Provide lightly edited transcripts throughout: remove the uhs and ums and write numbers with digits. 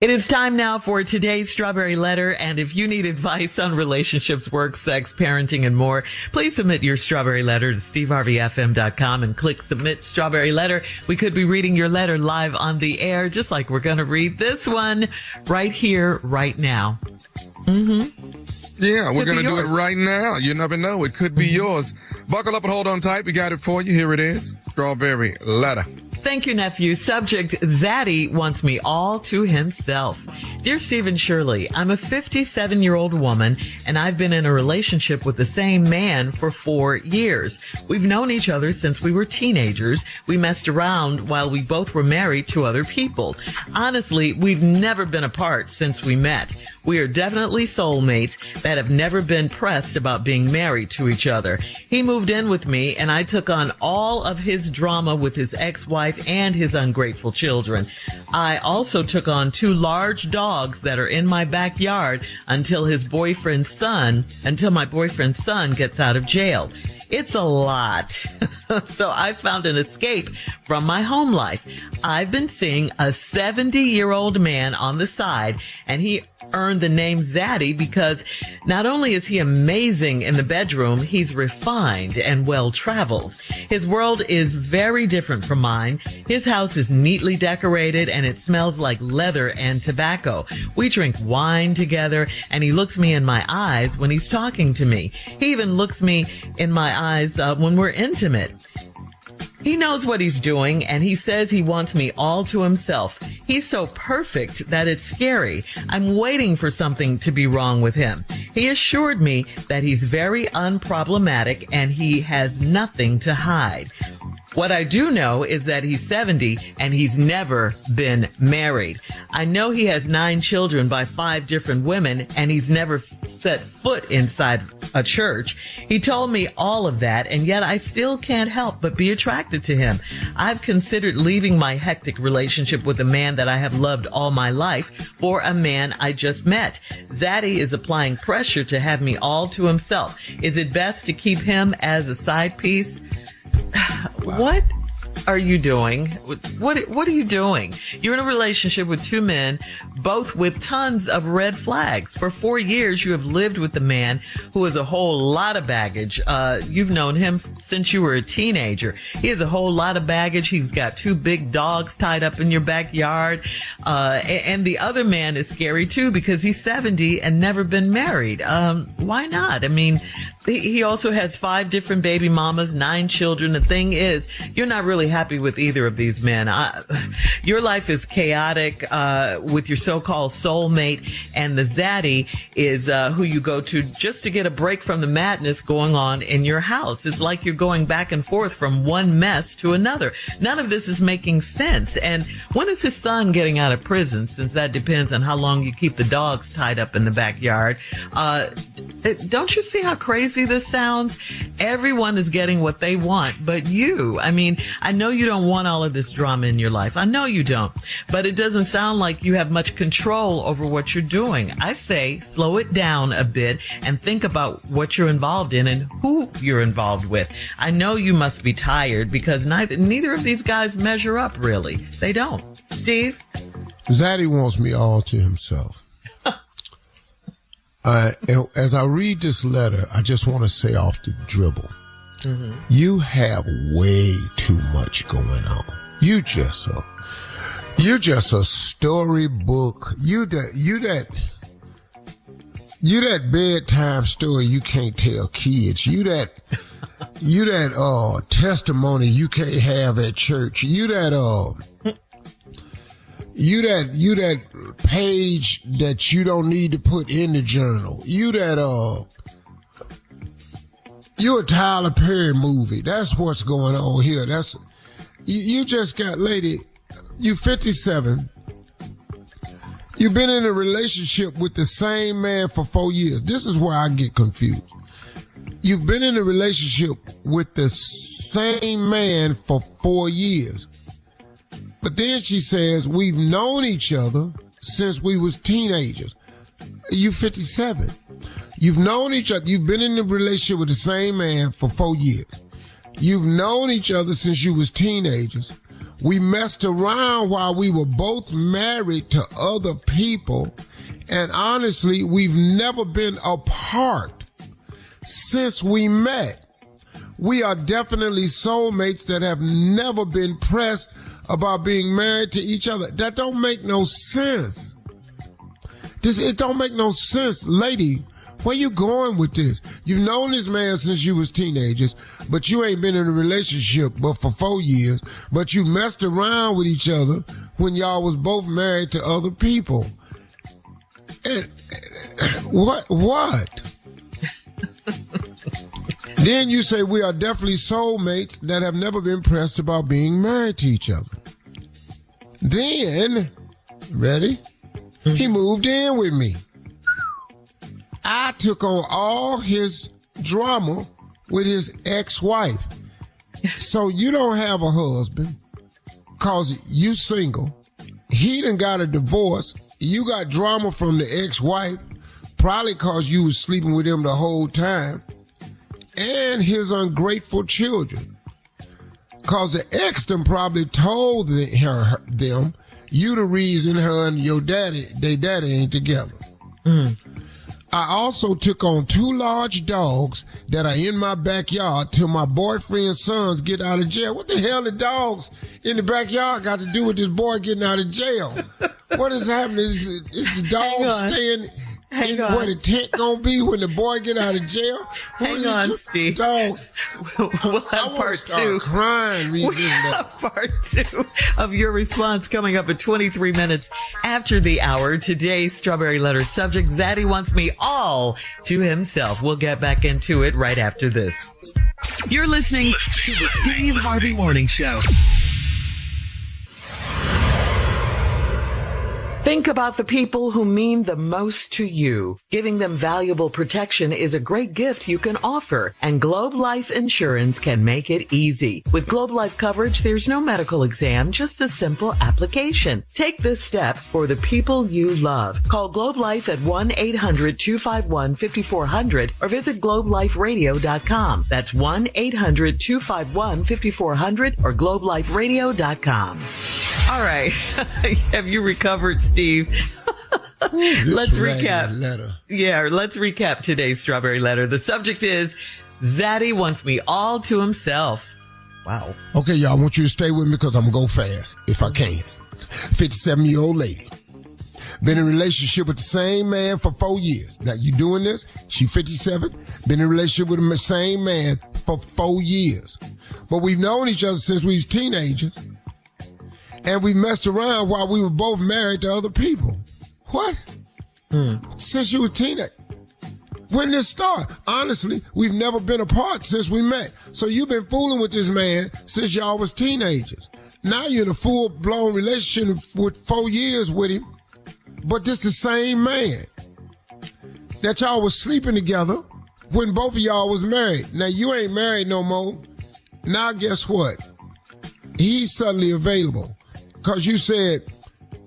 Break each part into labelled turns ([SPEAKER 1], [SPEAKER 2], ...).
[SPEAKER 1] It is time now for today's Strawberry Letter, and if you need advice on relationships, work, sex, parenting, and more, please submit your Strawberry Letter to steveharveyfm.com and click Submit Strawberry Letter. We could be reading your letter live on the air, just like we're going to read this one right here, right now.
[SPEAKER 2] Yeah, we're going to do it right now. You never know. It could be yours. Buckle up and hold on tight. We got it for you. Here it is. Strawberry Letter.
[SPEAKER 1] Thank you, nephew. Subject, Zaddy wants me all to himself. Dear Steve and Shirley, I'm a 57-year-old woman, and I've been in a relationship with the same man for 4 years. We've known each other since we were teenagers. We messed around while we both were married to other people. Honestly, we've never been apart since we met. We are definitely soulmates that have never been pressed about being married to each other. He moved in with me, and I took on all of his drama with his ex-wife and his ungrateful children. I also took on 2 large dogs that are in my backyard until my boyfriend's son gets out of jail. It's a lot. So I found an escape from my home life. I've been seeing a 70-year-old man on the side, and he earned the name Zaddy because not only is he amazing in the bedroom, he's refined and well-traveled. His world is very different from mine. His house is neatly decorated, and it smells like leather and tobacco. We drink wine together, and he looks me in my eyes when he's talking to me. He even looks me in my eyes when we're intimate. He knows what he's doing, and he says he wants me all to himself. He's so perfect that it's scary. I'm waiting for something to be wrong with him. He assured me that he's very unproblematic and he has nothing to hide. What I do know is that he's 70 and he's never been married. I know he has 9 children by 5 different women, and he's never set foot inside a church. He told me all of that, and yet I still can't help but be attracted to him. I've considered leaving my hectic relationship with a man that I have loved all my life for a man I just met. Zaddy is applying pressure to have me all to himself. Is it best to keep him as a side piece? What are you doing? What are you doing? You're in a relationship with 2 men, both with tons of red flags. For 4 years, you have lived with a man who has a whole lot of baggage. You've known him since you were a teenager. He has a whole lot of baggage. He's got 2 big dogs tied up in your backyard. And the other man is scary too because he's 70 and never been married. Why not? I mean, he also has 5 different baby mamas, 9 children. The thing is, you're not really happy with either of these men. Your life is chaotic with your so-called soulmate, and the Zaddy is who you go to just to get a break from the madness going on in your house. It's like you're going back and forth from one mess to another. None of this is making sense. And when is his son getting out of prison, since that depends on how long you keep the dogs tied up in the backyard? Don't you see how crazy this sounds? Everyone is getting what they want, but you. I mean, I know you don't want all of this drama in your life. I know you don't, but it doesn't sound like you have much control over what you're doing. I say slow it down a bit and think about what you're involved in and who you're involved with. I know you must be tired because neither of these guys measure up, really. They don't. Steve?
[SPEAKER 3] Zaddy wants me all to himself. As I read this letter, I just want to say off the dribble, you have way too much going on. You just a storybook. You that bedtime story you can't tell kids. You that testimony you can't have at church. You that page that you don't need to put in the journal. You a Tyler Perry movie. That's what's going on here. You just got, lady, you 57. You've been in a relationship with the same man for 4 years. This is where I get confused. You've been in a relationship with the same man for 4 years. But then she says, we've known each other since we was teenagers. You 57. You've known each other. You've been in a relationship with the same man for 4 years. You've known each other since you was teenagers. We messed around while we were both married to other people. And honestly, we've never been apart since we met. We are definitely soulmates that have never been pressed about being married to each other. That don't make no sense. It don't make no sense. Lady, where you going with this? You've known this man since you was teenagers, but you ain't been in a relationship but for 4 years, but you messed around with each other when y'all was both married to other people. And what? Then you say we are definitely soulmates that have never been pressed about being married to each other. Then, ready? He moved in with me. I took on all his drama with his ex-wife. So you don't have a husband because you single. He done got a divorce. You got drama from the ex-wife, probably because you was sleeping with him the whole time. And his ungrateful children. Because the ex done probably told them, you the reason her and your daddy ain't together. I also took on 2 large dogs that are in my backyard till my boyfriend's sons get out of jail. What the hell the dogs in the backyard got to do with this boy getting out of jail? What is happening? Is the dog staying in where the tent gonna be when the boy get out of jail?
[SPEAKER 1] Hang on, Steve.
[SPEAKER 3] Dogs.
[SPEAKER 1] We'll have part 2.
[SPEAKER 3] Crying
[SPEAKER 1] we'll have part 2 of your response coming up at 23 minutes after the hour. Today's Strawberry Letter subject, Zaddy wants me all to himself. We'll get back into it right after this.
[SPEAKER 4] You're listening to the Steve Harvey Morning Show.
[SPEAKER 1] Think about the people who mean the most to you. Giving them valuable protection is a great gift you can offer, and Globe Life Insurance can make it easy. With Globe Life coverage, there's no medical exam, just a simple application. Take this step for the people you love. Call Globe Life at 1-800-251-5400 or visit globeliferadio.com. That's 1-800-251-5400 or globeliferadio.com. All right. Have you recovered, Steve? Let's recap.
[SPEAKER 3] Letter.
[SPEAKER 1] Yeah, let's recap today's Strawberry Letter. The subject is, Zaddy wants me all to himself. Wow.
[SPEAKER 3] Okay, y'all, I want you to stay with me because I'm going to go fast if I can. 57-year-old lady. Been in a relationship with the same man for 4 years. Now, you doing this? She 57. Been in a relationship with the same man for 4 years. But we've known each other since we was teenagers. And we messed around while we were both married to other people. What? Since you were a teenager. When did this start? Honestly, we've never been apart since we met. So you've been fooling with this man since y'all was teenagers. Now you're in a full-blown relationship with 4 years with him. But this the same man that y'all was sleeping together when both of y'all was married. Now you ain't married no more. Now guess what? He's suddenly available. Because you said,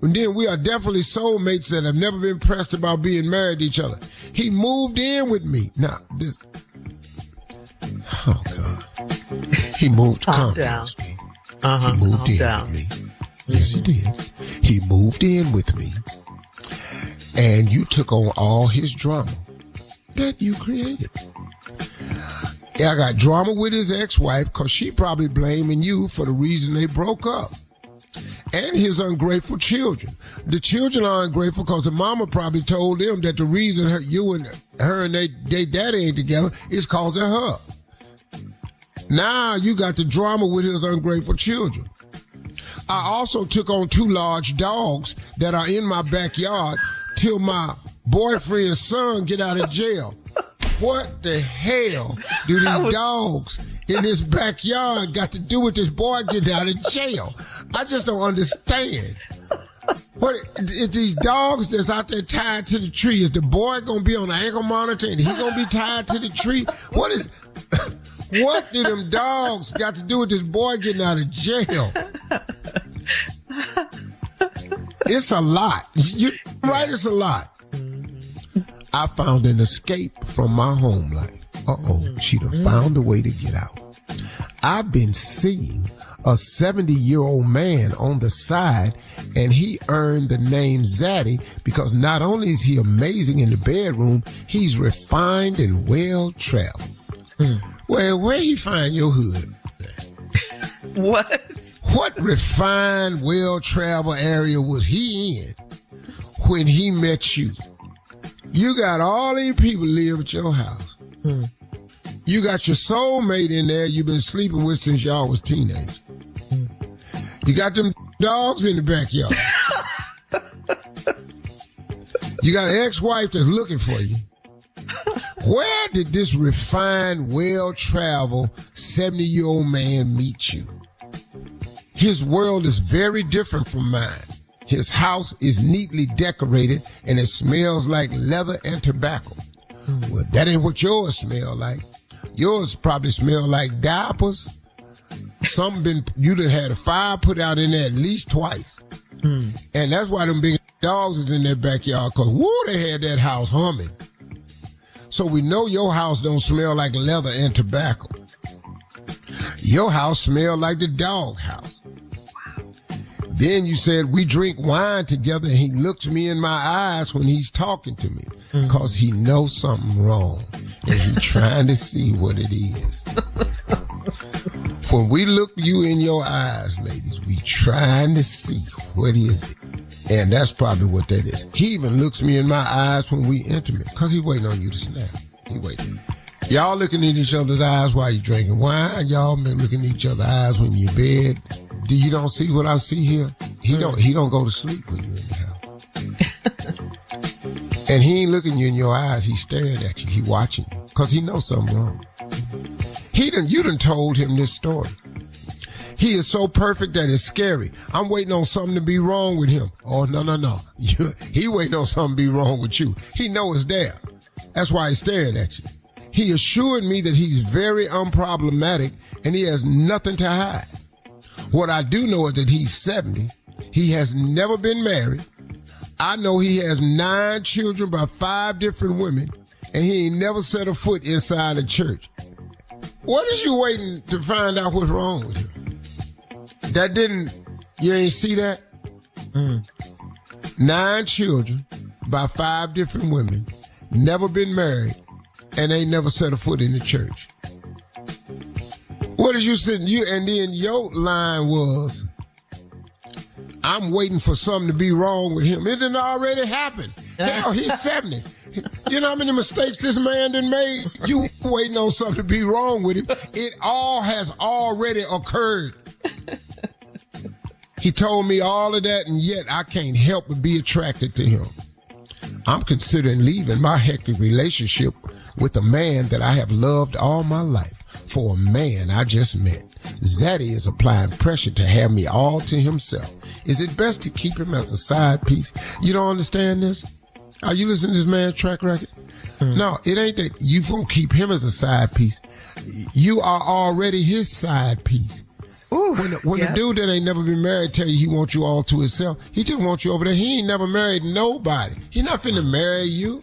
[SPEAKER 3] and then we are definitely soulmates that have never been pressed about being married to each other. He moved in with me. Now, this... Oh, God. He moved... Calm down, Steve. He moved in with me. Yes, he did. He moved in with me. And you took on all his drama that you created. Yeah, I got drama with his ex-wife because she probably blaming you for the reason they broke up. And his ungrateful children. The children are ungrateful because the mama probably told them that the reason you and her and they daddy ain't together is cause of her. Now you got the drama with his ungrateful children. I also took on 2 large dogs that are in my backyard till my boyfriend's son get out of jail. What the hell do these dogs in his backyard got to do with this boy getting out of jail? I just don't understand. What is these dogs that's out there tied to the tree? Is the boy gonna be on the ankle monitor and he gonna be tied to the tree? What do them dogs got to do with this boy getting out of jail? It's a lot. You right? It's a lot. I found an escape from my home life. She done found a way to get out. I've been seeing a 70-year-old man on the side, and he earned the name Zaddy because not only is he amazing in the bedroom, he's refined and well-traveled. Well, where he find your hood?
[SPEAKER 1] What?
[SPEAKER 3] What refined, well-traveled area was he in when he met you? You got all these people live at your house. You got your soulmate in there you've been sleeping with since y'all was teenagers. You got them dogs in the backyard. You got an ex-wife that's looking for you. Where did this refined, well-traveled 70-year-old man meet you? His world is very different from mine. His house is neatly decorated and it smells like leather and tobacco. Well, that ain't what yours smell like. Yours probably smell like diapers. You done had a fire put out in there at least twice. And that's why them big dogs is in their backyard, because, woo, they had that house humming. So we know your house don't smell like leather and tobacco. Your house smell like the dog house. Then you said we drink wine together and he looks me in my eyes when he's talking to me because he knows something wrong and he's trying to see what it is. When we look you in your eyes, ladies, we trying to see what is it. And that's probably what that is. He even looks me in my eyes when we intimate because he waiting on you to snap. He waiting. Y'all looking in each other's eyes while you drinking wine. Y'all been looking in each other's eyes when you're in bed. Do you don't see what I see here? He don't go to sleep when you're in the house. And he ain't looking you in your eyes. He's staring at you. He watching you because he knows something wrong. You done told him this story. He is so perfect that it's scary. I'm waiting on something to be wrong with him. Oh, no. He waiting on something to be wrong with you. He know it's there. That's why he's staring at you. He assured me that he's very unproblematic and he has nothing to hide. What I do know is that he's 70. He has never been married. I know he has 9 children by 5 different women, and he ain't never set a foot inside a church. What is you waiting to find out what's wrong with him? You ain't see that? 9 children by 5 different women, never been married, and ain't never set a foot in the church. What is you sitting? And then your line was, I'm waiting for something to be wrong with him. It didn't already happen. Hell, he's 70. You know how many mistakes this man done made? You waiting on something to be wrong with him. It all has already occurred. He told me all of that, and yet I can't help but be attracted to him. I'm considering leaving my hectic relationship with a man that I have loved all my life for a man I just met. Zaddy is applying pressure to have me all to himself. Is it best to keep him as a side piece? You don't understand this? Are you listening to this man's track record? No, it ain't that you won't keep him as a side piece. You are already his side piece. Ooh, when a dude that ain't never been married tell you he wants you all to himself, he just wants you over there. He ain't never married nobody. He not finna marry you.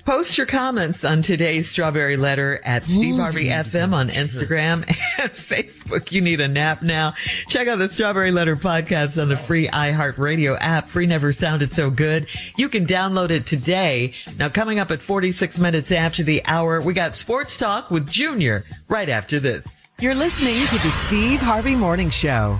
[SPEAKER 1] Post your comments on today's Strawberry Letter at Steve Harvey FM on Instagram and Facebook. You need a nap now. Check out the Strawberry Letter podcast on the free iHeartRadio app. Free never sounded so good. You can download it today. Now, coming up at 46 minutes after the hour, we got Sports Talk with Junior right after this.
[SPEAKER 4] You're listening to the Steve Harvey Morning Show.